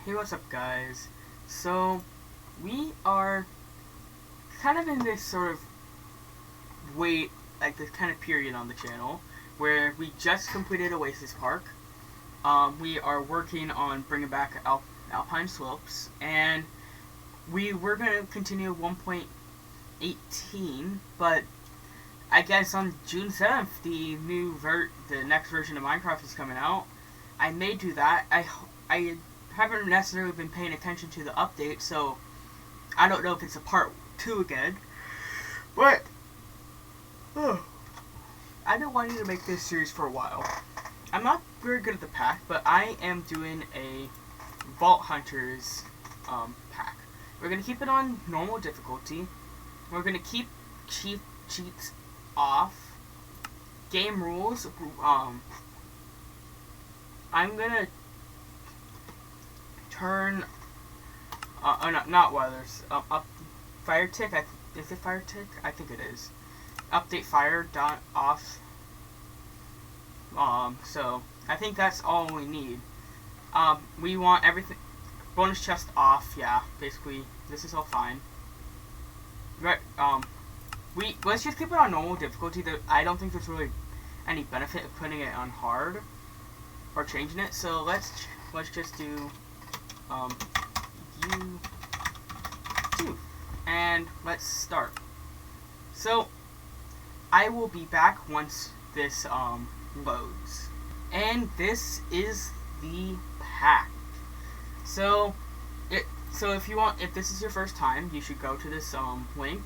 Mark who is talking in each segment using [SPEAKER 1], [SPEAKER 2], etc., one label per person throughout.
[SPEAKER 1] Hey, what's up, guys? So, we are kind of in this sort of this kind of period on the channel where we just completed Oasis Park. We are working on bringing back Alpine Slopes, and we were going to continue 1.18, but I guess on June 7th, the next version of Minecraft is coming out. I may do that. I haven't necessarily been paying attention to the update, so I don't know if it's a part 2 again. But I've been wanting to make this series for a while. I'm not very good at the pack, but I am doing a Vault Hunters pack. We're gonna keep it on normal difficulty. We're gonna keep cheats off. Game rules. I'm gonna turn not weathers up fire tick. Is it fire tick? I think it is. Update fire dot off. So I think that's all we need. We want everything bonus chest off. Yeah, basically this is all fine. Right. Let's just keep it on normal difficulty. I don't think there's really any benefit of putting it on hard or changing it. So let's just do U2, and let's start. So I will be back once this loads, and this is the pack. So if this is your first time, you should go to this link.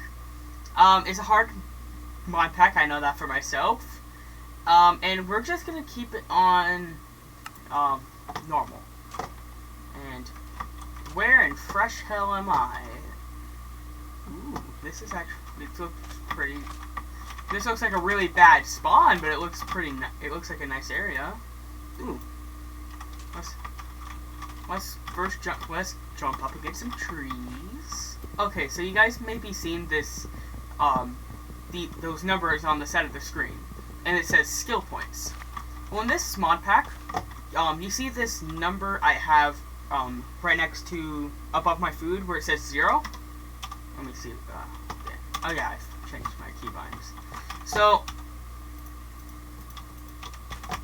[SPEAKER 1] It's a hard mod pack, I know that for myself. And we're just gonna keep it on normal. And where in fresh hell am I? Ooh, this looks pretty. This looks like a really bad spawn, but it looks pretty. It looks like a nice area. Ooh, let's jump up against some trees. Okay, so you guys may be seeing this, those numbers on the side of the screen, and it says skill points. Well, in this mod pack, you see this number I have right next to above my food where it says 0. Let me see. Oh yeah, I've changed my keybinds. So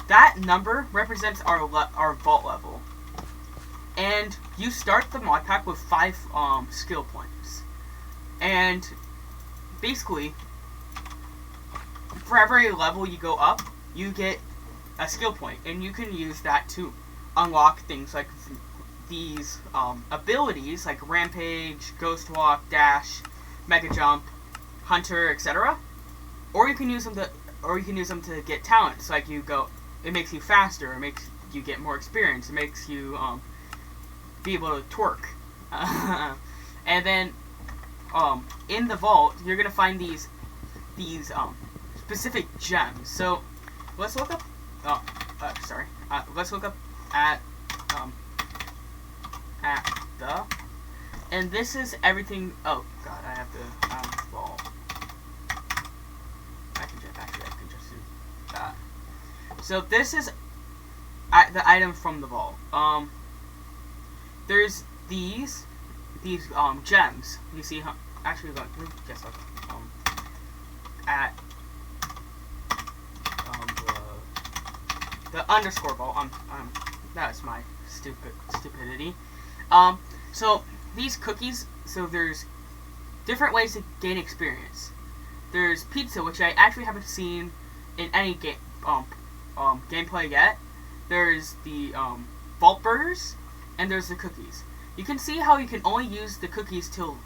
[SPEAKER 1] that number represents our vault level, and you start the mod pack with 5 skill points, and basically for every level you go up, you get a skill point, and you can use that to unlock things like these abilities like Rampage, Ghost Walk, Dash, Mega Jump, Hunter, etc. Or you can use them to get talents. Like it makes you faster, it makes you get more experience, it makes you be able to twerk. And then in the vault, you're gonna find these specific gems. So let's look up. Let's look up at the, and this is everything. Oh god, I have to vault. I can just do that. So this is the item from the vault. There's these gems. You see how actually let me guess what at the underscore vault. That was my stupidity. So these cookies. So there's different ways to gain experience. There's pizza, which I actually haven't seen in any game gameplay yet. There's the vault burgers, and there's the cookies. You can see how you can only use the cookies till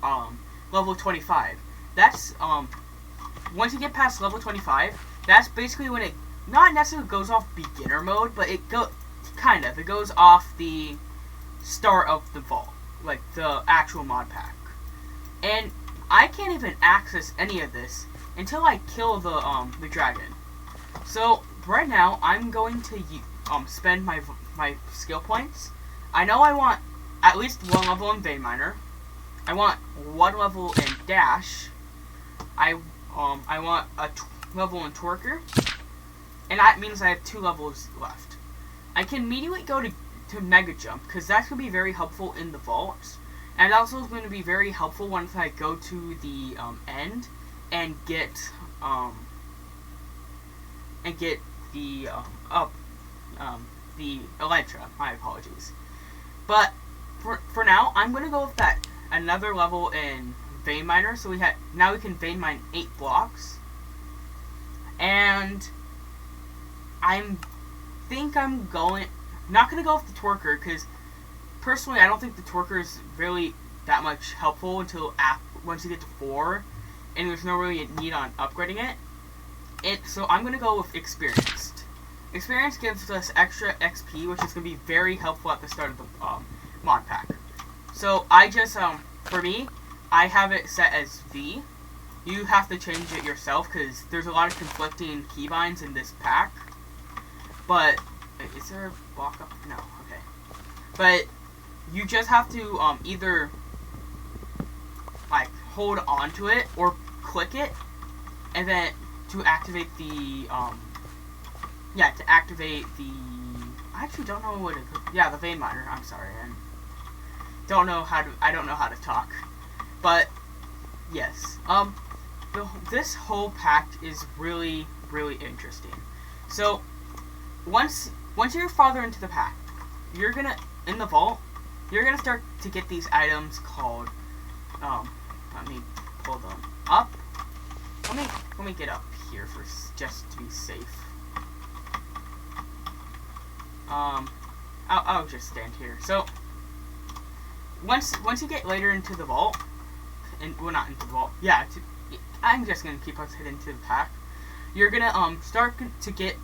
[SPEAKER 1] level 25. That's once you get past level 25, that's basically when it not necessarily goes off beginner mode, but it goes off the start of the vault, like the actual mod pack. And I can't even access any of this until I kill the dragon. So right now I'm going to spend my skill points. I know I want at least 1 level in Vein Miner. I want 1 level in Dash. I want a level in Twerker, and that means I have 2 levels left. I can immediately go to to mega jump, because that's going to be very helpful in the vaults. And also is going to be very helpful once I go to the end and get the the Elytra. My apologies. But for now, I'm going to go with that another level in vein miner. So now we can vein mine 8 blocks, and think I'm not going to go with the Twerker, because personally I don't think the Twerker is really that much helpful until once you get to 4, and there's no really need on upgrading it. So I'm going to go with Experienced. Experience gives us extra XP, which is going to be very helpful at the start of the mod pack. So I just, for me, I have it set as V. You have to change it yourself, because there's a lot of conflicting keybinds in this pack. But, wait, is there a block up? No, okay. But, you just have to, either, like, hold on to it, or click it, and then, to activate the, I actually don't know what the vein miner, I'm sorry, I don't know how to talk, but, yes, this whole pack is really, really interesting. So, once you're farther into the pack, in the vault, you're gonna start to get these items called, let me pull them up. Let me get up here just to be safe. I'll just stand here. So, once you get later into the vault, well, not into the vault, yeah, I'm just gonna keep us heading into the pack. You're gonna start to get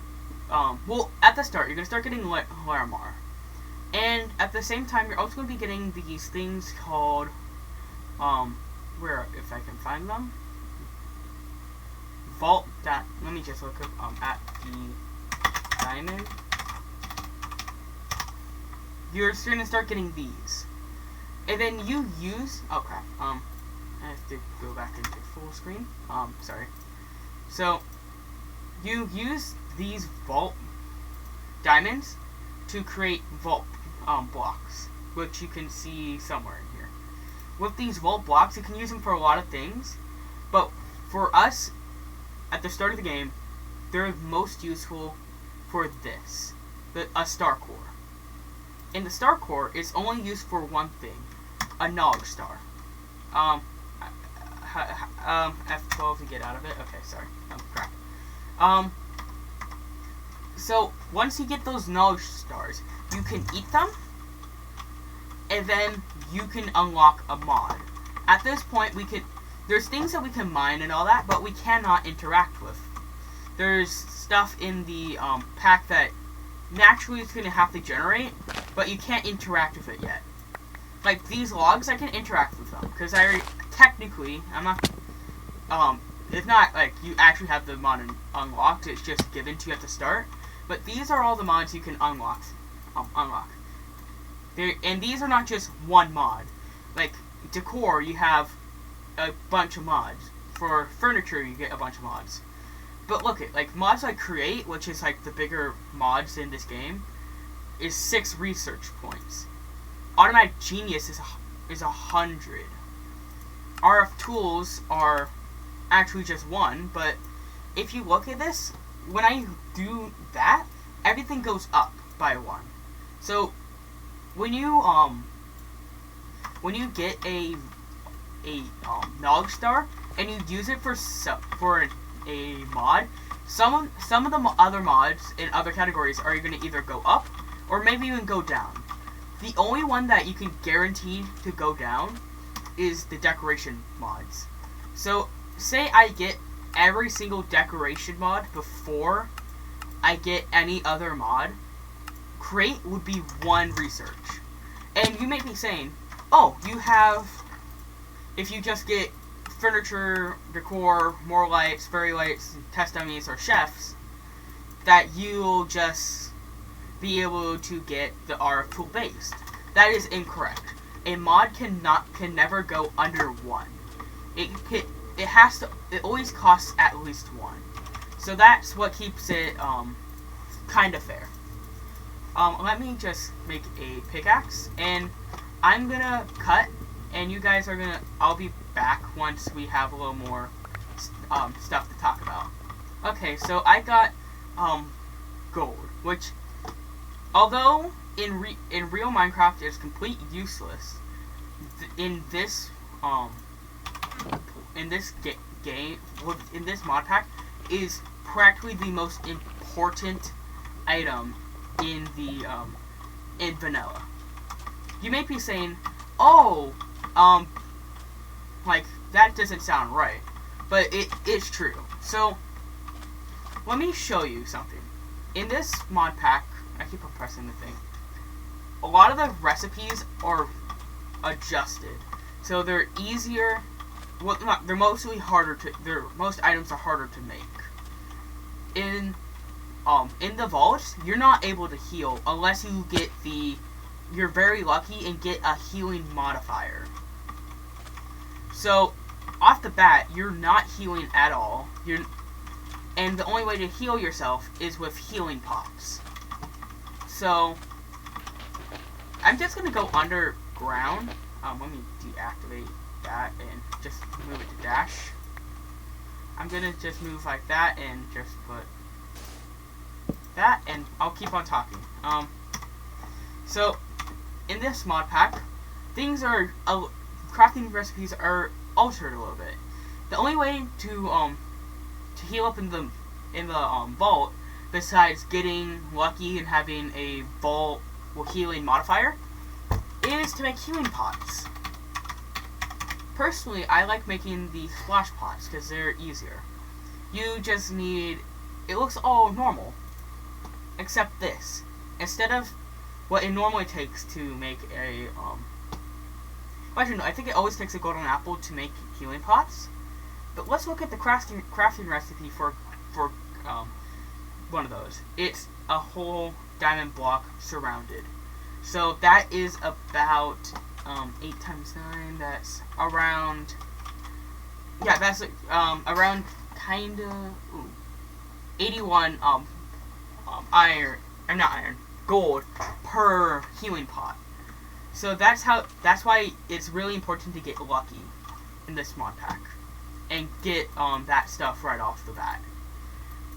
[SPEAKER 1] well, at the start you're gonna start getting Larimar, and at the same time you're also gonna be getting these things called if I can find them, vault. Let me just look up at the diamond. You're gonna start getting these, and then you use, oh crap, I have to go back into full screen, sorry. So, you use these vault diamonds to create vault blocks, which you can see somewhere in here. With these vault blocks, you can use them for a lot of things, but for us, at the start of the game, they're most useful for this, a star core. And the star core is only used for one thing, a knowledge star. F12 to get out of it. Okay, sorry. Oh, crap. So, once you get those knowledge stars, you can eat them, and then you can unlock a mod. At this point, there's things that we can mine and all that, but we cannot interact with. There's stuff in the pack that naturally it's going to have to generate, but you can't interact with it yet. Like, these logs, I can interact with them, because I'm not, it's not like you actually have the mod unlocked, it's just given to you at the start. But these are all the mods you can unlock. And these are not just one mod. Like, decor, you have a bunch of mods. For furniture, you get a bunch of mods. But look at, like, mods like create, which is like the bigger mods in this game, is 6 research points. Automatic genius is 100. RF tools are actually just 1, but if you look at this, when I do that, everything goes up by 1. So when you get a knowledge star and you use it for a mod, some of the other mods in other categories are going to either go up or maybe even go down. The only one that you can guarantee to go down is the decoration mods. So say I get every single decoration mod before I get any other mod, create would be 1 research. And you may be saying, oh, if you just get furniture, decor, more lights, fairy lights, test dummies, or chefs, that you'll just be able to get the RF tool based. That is incorrect. A mod can never go under 1. It always costs at least 1. So that's what keeps it kind of fair. let me just make a pickaxe, and I'm gonna cut, and you guys are gonna, I'll be back once we have a little more, stuff to talk about. Okay, so I got, gold, which, although in real Minecraft is complete useless, in this game, in this mod pack, is practically the most important item in the in vanilla. You may be saying, oh, like that doesn't sound right, but it is true. So let me show you something. In this mod pack, I keep on pressing the thing. A lot of the recipes are adjusted, so they're easier. Well, they're mostly harder to. Most items are harder to make. In the vault, you're not able to heal unless you get you're very lucky and get a healing modifier. So, off the bat, you're not healing at all. And the only way to heal yourself is with healing pots. So, I'm just gonna go underground. Let me deactivate that and just move it to dash. I'm gonna just move like that and just put that, and I'll keep on talking. So in this mod pack, things are crafting recipes are altered a little bit. The only way to heal up in the vault, besides getting lucky and having a vault healing modifier, is to make healing pots. Personally, I like making the splash pots because they're easier. You just need, it looks all normal, except this. Instead of what it normally takes to make a, actually no, I think it always takes a golden apple to make healing pots. But let's look at the crafting recipe for one of those. It's a whole diamond block surrounded. So that is about 8 times 9. That's around. Yeah, that's around kinda 81 iron. I'm not iron. Gold per healing pot. So that's why it's really important to get lucky in this mod pack and get that stuff right off the bat.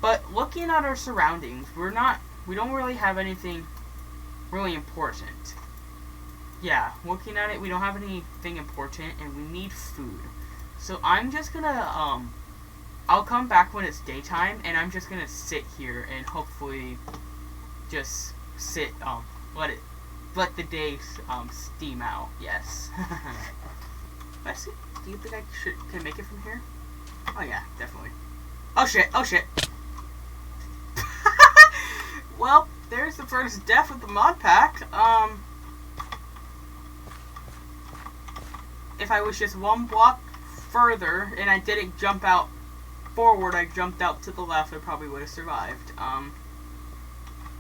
[SPEAKER 1] But looking at our surroundings, we don't really have anything really important. Yeah, looking at it, we don't have anything important, and we need food. So I'm just gonna, I'll come back when it's daytime, and I'm just gonna sit here and hopefully just sit, let the day, steam out. Yes. Let's see. Do you think I can make it from here? Oh yeah, definitely. Oh shit, oh shit. Well, there's the first death of the mod pack. If I was just one block further and I didn't jump out forward, I jumped out to the left, I probably would have survived.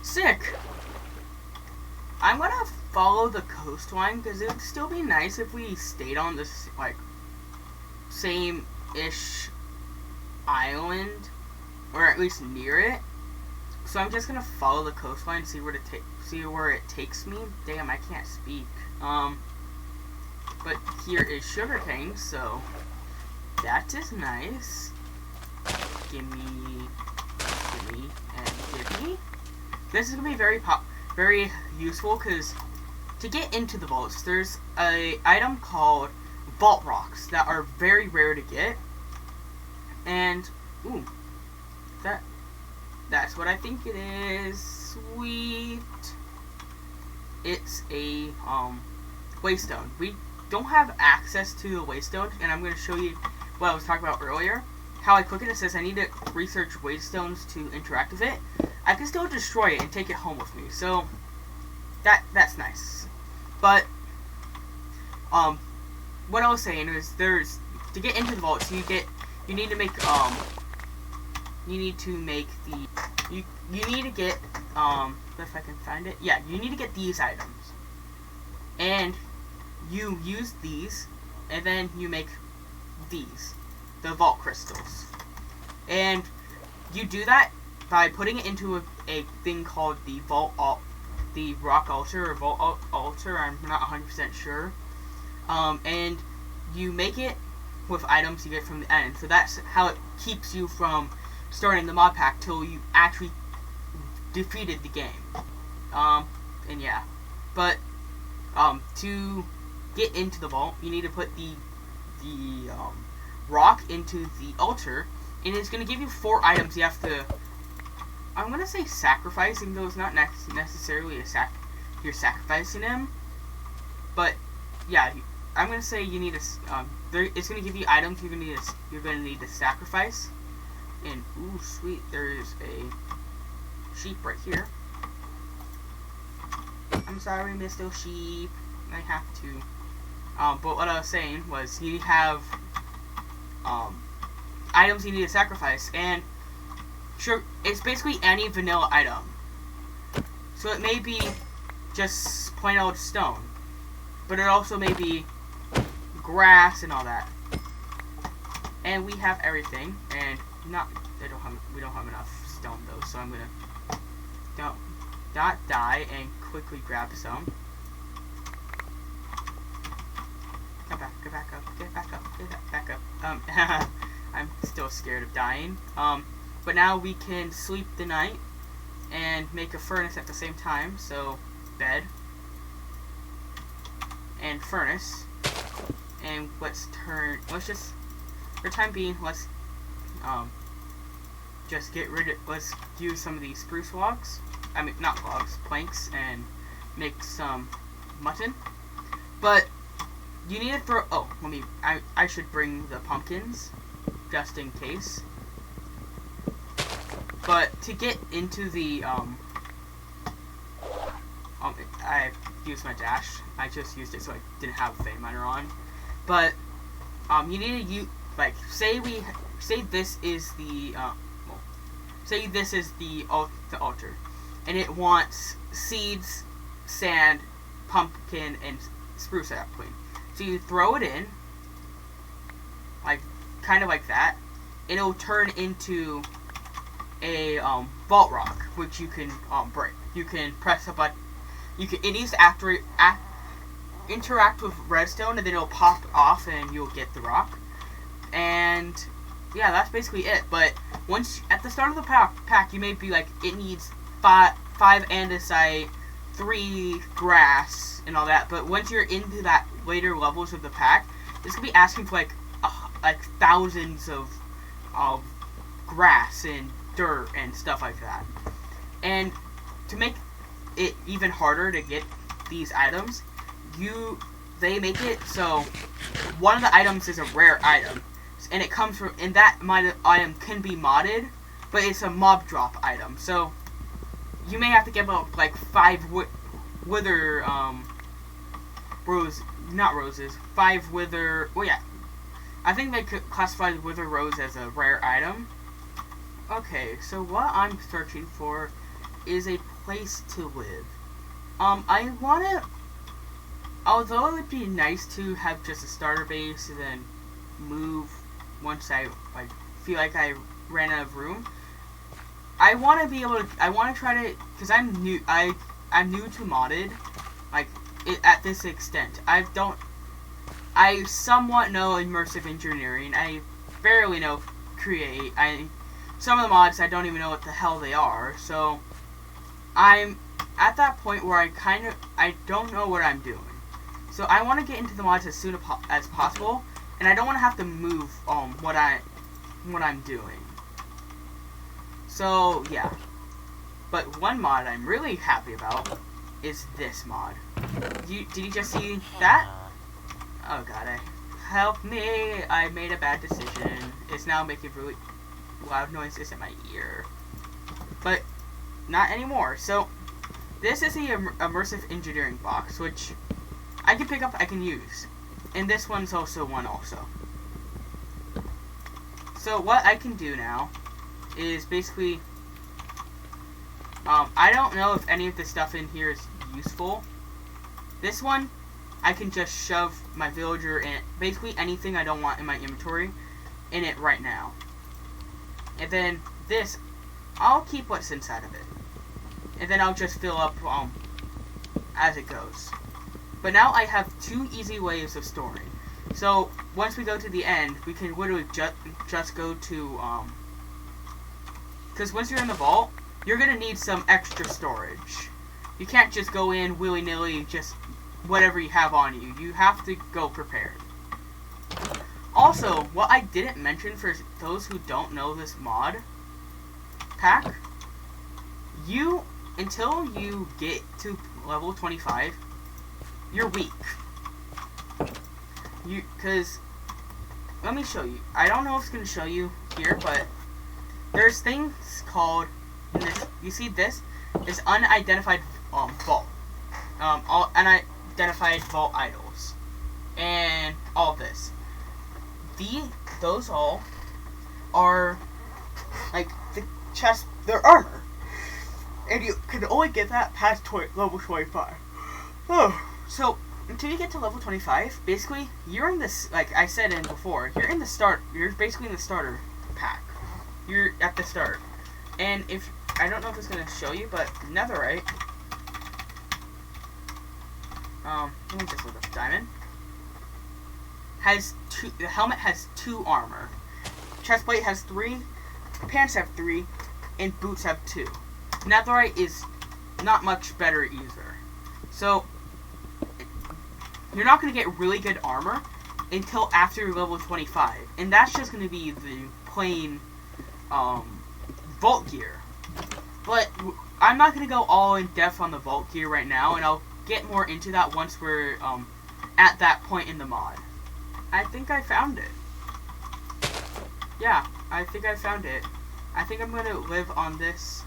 [SPEAKER 1] Sick. I'm gonna follow the coastline because it would still be nice if we stayed on this, like, same-ish island, or at least near it. So I'm just gonna follow the coastline, see where it takes me. Damn, I can't speak. But here is sugarcane, so that is nice. Gimme, and gimme. This is gonna be very useful because to get into the vaults, there's a item called vault rocks that are very rare to get. And ooh, that's what I think it is. Sweet. It's a waystone. We don't have access to the waystone, and I'm going to show you what I was talking about earlier. How I click it, it says I need to research waystones to interact with it. I can still destroy it and take it home with me, so that's nice. But what I was saying is to get into the vaults, you need to make if I can find it, yeah, you need to get these items, and you use these, and then you make these, the vault crystals, and you do that by putting it into a thing called the vault the rock altar or vault altar. I'm not 100% sure. And you make it with items you get from the end. So that's how it keeps you from starting the mod pack till you actually defeated the game. And yeah. But, to get into the vault, you need to put the rock into the altar, and it's going to give you 4 items you have to, I'm going to say sacrifice, even though it's not necessarily you're sacrificing them. But, yeah, I'm going to say you need to, it's going to give you items you're going to need to sacrifice. And, ooh, sweet, there's a sheep right here. I'm sorry, Mr. Sheep. I have to. But what I was saying was you have items you need to sacrifice, and sure, it's basically any vanilla item. So it may be just plain old stone, but it also may be grass and all that. And we have everything, and we don't have enough stone though, so I'm gonna not die and quickly grab some. Get back up. I'm still scared of dying. But now we can sleep the night and make a furnace at the same time. So, bed and furnace. And let's just, for the time being, let's just let's use some of these spruce logs. I mean, not logs, planks, and make some mutton. But you need to throw. Oh, I should bring the pumpkins, just in case. But to get into the I used my dash. I just used it so I didn't have vein miner on. But you need to use, like, say this is the altar, and it wants seeds, sand, pumpkin, and spruce sapling. So you throw it in, like, kind of like that. It'll turn into a vault rock, which you can break. You can press a button. It needs to interact with redstone, and then it'll pop off, and you'll get the rock. And yeah, that's basically it. But once at the start of the pack, you may be like, it needs 5 andesite, 3 grass, and all that. But once you're into that later levels of the pack, it's gonna be asking for like thousands of grass and dirt and stuff like that. And to make it even harder to get these items, they make it so one of the items is a rare item, and it comes from, and that item can be modded, but it's a mob drop item. So you may have to give up like 5 wither roses. 5 wither. Well, yeah, I think they could classify the wither rose as a rare item. Okay, so what I'm searching for is a place to live. I wanna, although it would be nice to have just a starter base and then move once I feel like I ran out of room. I want to be able to. I want to try to, because I'm new. I'm new to modded, at this extent. I somewhat know immersive engineering. I barely know create. Some of the mods I don't even know what the hell they are. So I'm at that point where I don't know what I'm doing. So I want to get into the mods as soon as possible, and I don't want to have to move what I'm doing. So yeah. But one mod I'm really happy about is this mod. Did you just see that? Oh god, help me! I made a bad decision. It's now making really loud noises in my ear. But not anymore. So this is the immersive engineering box, which I can pick up, I can use. And this one's also one also. So what I can do now is basically, I don't know if any of the stuff in here is useful. This one, I can just shove my villager and basically anything I don't want in my inventory in it right now. And then this, I'll keep what's inside of it. And then I'll just fill up as it goes. But now I have 2 easy ways of storing. So once we go to the end, we can literally just go to because once you're in the vault, you're gonna need some extra storage. You can't just go in willy-nilly, just whatever you have on you. You have to go prepared. Also, what I didn't mention for those who don't know this mod pack, until you get to level 25, you're weak. Because, let me show you. I don't know if it's going to show you here, but there's things called, you see this? Is unidentified vault. All unidentified vault idols. And all this. Those all are, like, the chest, their armor. And you can only get that past level 25. Oh. So, until you get to level 25, basically, you're in this, like I said before, you're basically in the starter pack. You're at the start. And if, I don't know if it's going to show you, but netherite, let me just look up diamond, the helmet has 2 armor. Chestplate has 3, pants have 3, and boots have 2. Netherite is not much better either. So, you're not going to get really good armor until after level 25. And that's just going to be the plain vault gear. But I'm not going to go all in depth on the vault gear right now, and I'll get more into that once we're at that point in the mod. I think I found it. Yeah, I think I found it. I think I'm going to live on this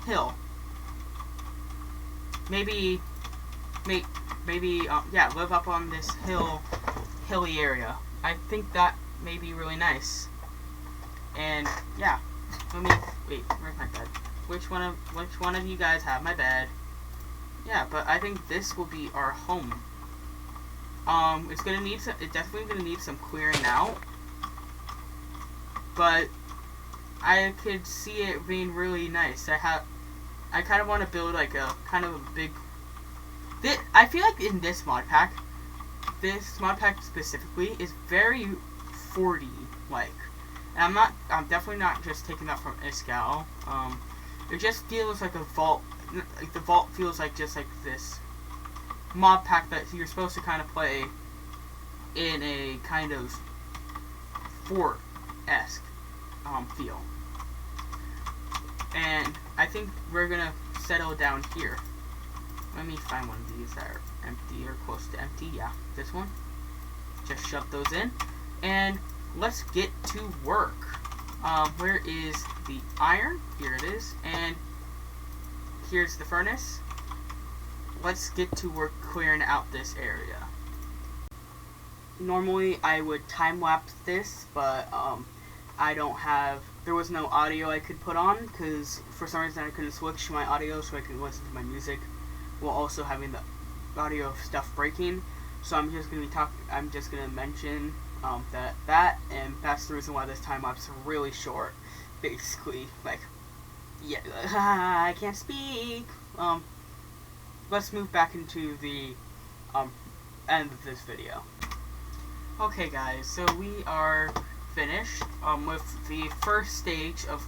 [SPEAKER 1] hill. Maybe, yeah, live up on this hilly area. I think that may be really nice. And, yeah. Wait, where's my bed? Which one of you guys have my bed? Yeah, but I think this will be our home. It's definitely gonna need some clearing out. But I could see it being really nice. I kind of want to build like a kind of a big. I feel like in this mod pack specifically is very 40 like. And I'm definitely not just taking that from Iskall. It just feels like a vault. Like the vault feels like just like this mod pack that you're supposed to kind of play in a kind of fort-esque feel. And I think we're gonna settle down here. Let me find one of these that are empty or close to empty. Yeah, this one. Just shove those in. And let's get to work. Where is the iron? Here it is. And here's the furnace. Let's get to work clearing out this area. Normally I would time-lapse this, but there was no audio I could put on, because for some reason I couldn't switch my audio so I could listen to my music while also having the audio of stuff breaking. So I'm just gonna mention that, and that's the reason why this time lapse is really short. Basically, like, yeah, I can't speak. Let's move back into the end of this video. Okay, guys, so we are finished with the first stage of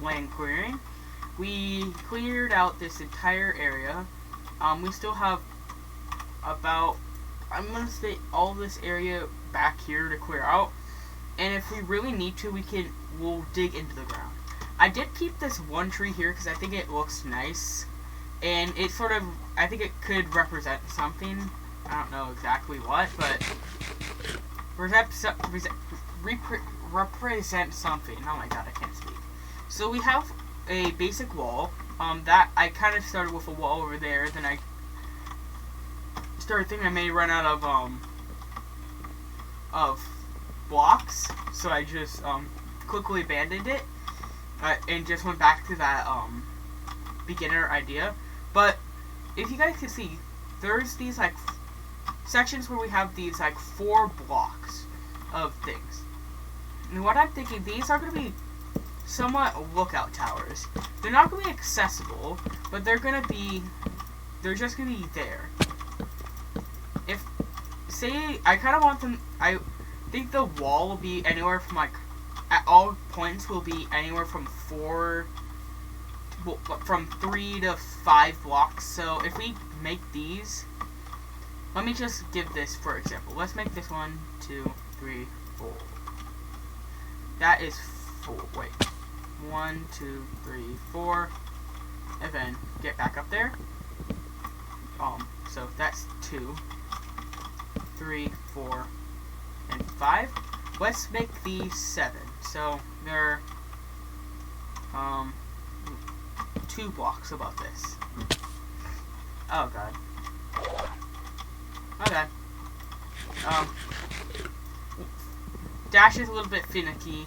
[SPEAKER 1] land clearing. We cleared out this entire area. We still have about, I'm gonna say, all this area back here to clear out, and if we really need to, we'll dig into the ground. I did keep this one tree here because I think it looks nice, and it sort of, I think it could represent something. I don't know exactly what, but represent something. Oh my god, I can't speak. So we have a basic wall. That I kind of started with a wall over there. Then I started thinking I may run out of blocks, so I just quickly abandoned it and just went back to that beginner idea. But if you guys can see, there's these like sections where we have these like 4 blocks of things. And what I'm thinking, these are going to be somewhat lookout towers. They're not going to be accessible, but they're they're just gonna be there. If, say, I kind of want them, I think the wall will be anywhere from, like, at all points will be anywhere from 3 to 5 blocks. So if we make these, let me just give this for example. Let's make this 1, 2, 3, 4. That is 4. Wait, 1, 2, 3, 4, and then get back up there. So that's 2, 3, 4, and 5. Let's make these 7. So they're 2 blocks above this. Oh god. Okay. Dash is a little bit finicky,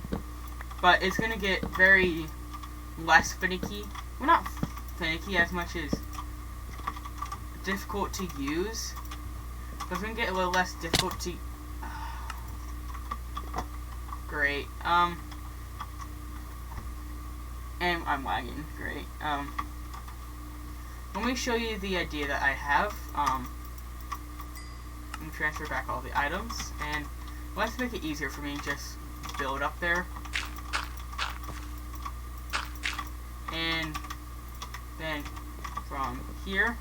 [SPEAKER 1] but it's gonna get very less finicky. Well, not finicky as much as difficult to use. But it's gonna get a little less difficult to. Great. And I'm lagging. Great. Let me show you the idea that I have. Let me transfer back all the items, and let's make it easier for me. Just build up there, and then from here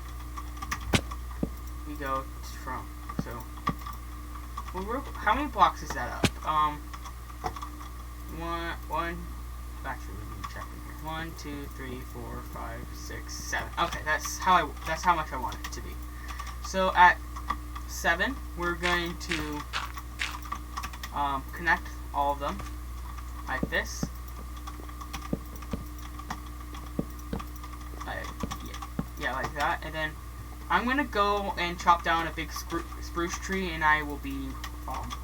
[SPEAKER 1] we go from. So, well, how many blocks is that up? One. Actually, let me check in here. 1, 2, 3, 4, 5, 6, 7. Okay, that's how much I want it to be. So at 7, we're going to connect all of them like this. Yeah, like that. And then I'm gonna go and chop down a big spruce tree, and I will be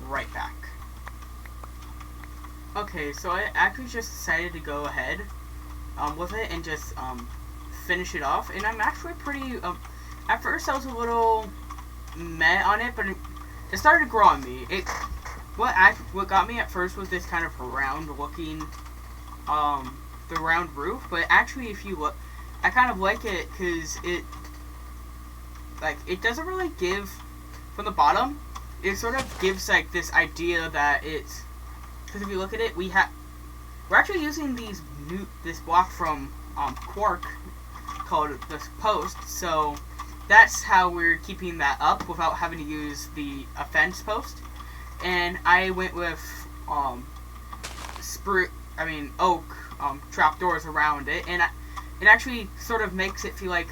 [SPEAKER 1] right back. Okay, so I actually just decided to go ahead with it and just finish it off, and I'm actually pretty. At first, I was a little meh on it, but it started to grow on me. What got me at first was this kind of round-looking, the round roof. But actually, if you look, I kind of like it because it doesn't really give from the bottom. It sort of gives like this idea that it's. Because if you look at it, we're actually using this block from Quark called this post, so that's how we're keeping that up without having to use the fence post. And I went with oak trapdoors around it, and it actually sort of makes it feel like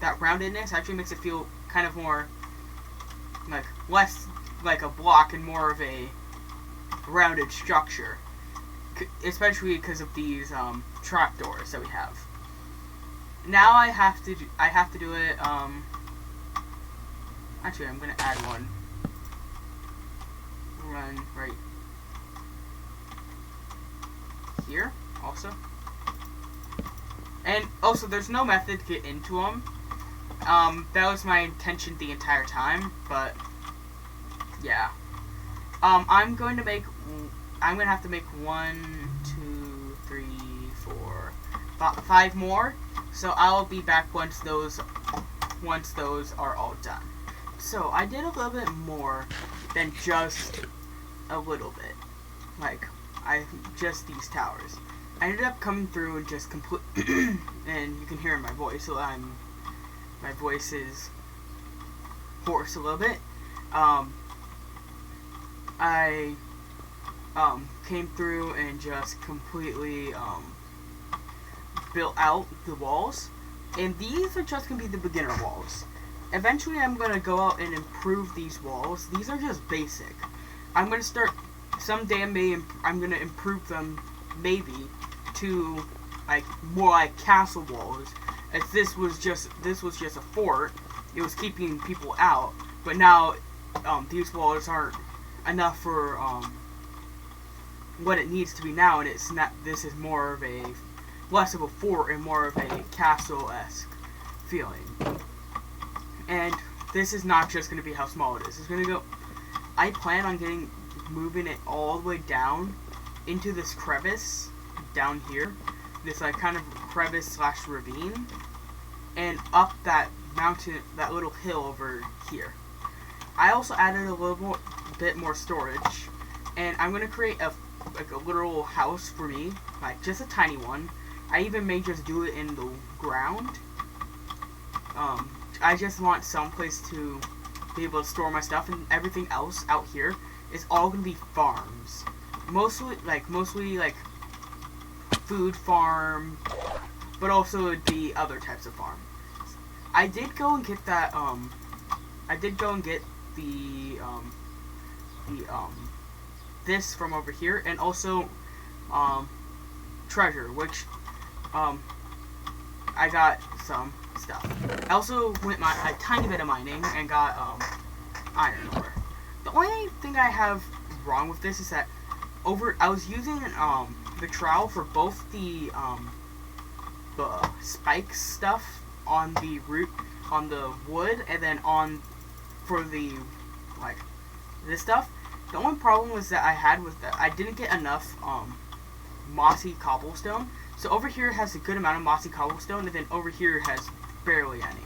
[SPEAKER 1] that roundedness actually makes it feel kind of more like less like a block and more of a rounded structure, especially because of these trapdoors that we have. Now I have to do it. Actually, I'm gonna add one. Run right here also, and also there's no method to get into them. That was my intention the entire time, but yeah. I'm going to have to make 1, 2, 3, 4, 5 more. So I'll be back once those are all done. So I did a little bit more than just a little bit. Just these towers. I ended up coming through and just complete, and you can hear in my voice. So my voice is hoarse a little bit. I came through and just completely built out the walls, and these are just gonna be the beginner walls. Eventually I'm gonna go out and improve these walls. These are just basic. I'm gonna start someday. I'm gonna improve them maybe to more like castle walls, as this was just a fort. It was keeping people out, but now these walls aren't enough for what it needs to be now, and it's not. This is more of a less of a fort and more of a castle-esque feeling. And this is not just going to be how small it is. It's going to go. I plan on moving it all the way down into this crevice down here, this kind of crevice / ravine, and up that mountain, that little hill over here. I also added a little bit more storage, and I'm gonna create a literal house for me, like just a tiny one. I even may just do it in the ground. I just want some place to be able to store my stuff, and everything else out here is all gonna be farms. Mostly like food farm, but also the other types of farm. I did go and get that. I did go and get the this from over here, and also treasure, which I got some stuff. I also went a tiny bit of mining and got iron ore. The only thing I have wrong with this is that I was using the trowel for both the spikes stuff on the root, on the wood, and then for the this stuff. The only problem was that I had with that I didn't get enough mossy cobblestone. So over here has a good amount of mossy cobblestone, and then over here has barely any.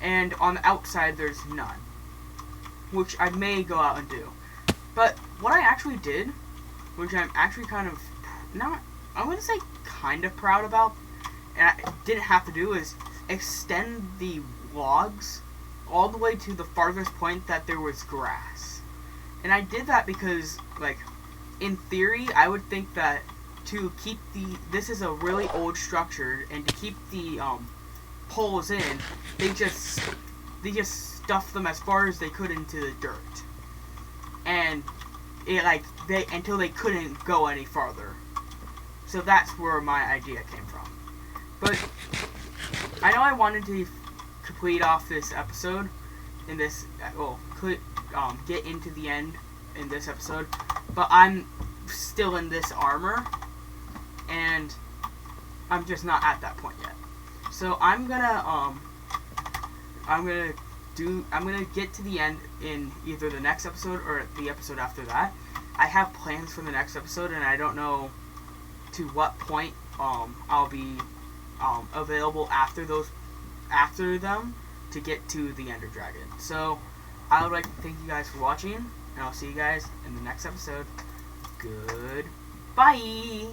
[SPEAKER 1] And on the outside there's none, which I may go out and do. But what I actually did, which I'm actually kind of I'm gonna say kind of proud about, and I didn't have to do, is extend the logs all the way to the farthest point that there was grass. And I did that because, like, in theory, I would think that to keep this is a really old structure, and to keep the poles in, they just stuffed them as far as they could into the dirt, and until they couldn't go any farther. So that's where my idea came from. But I know I wanted to complete off this episode in this, get into the end in this episode, but I'm still in this armor, and I'm just not at that point yet. So I'm gonna get to the end in either the next episode or the episode after that. I have plans for the next episode, and I don't know to what point I'll be available after them to get to the Ender Dragon. So I would like to thank you guys for watching, and I'll see you guys in the next episode. Goodbye.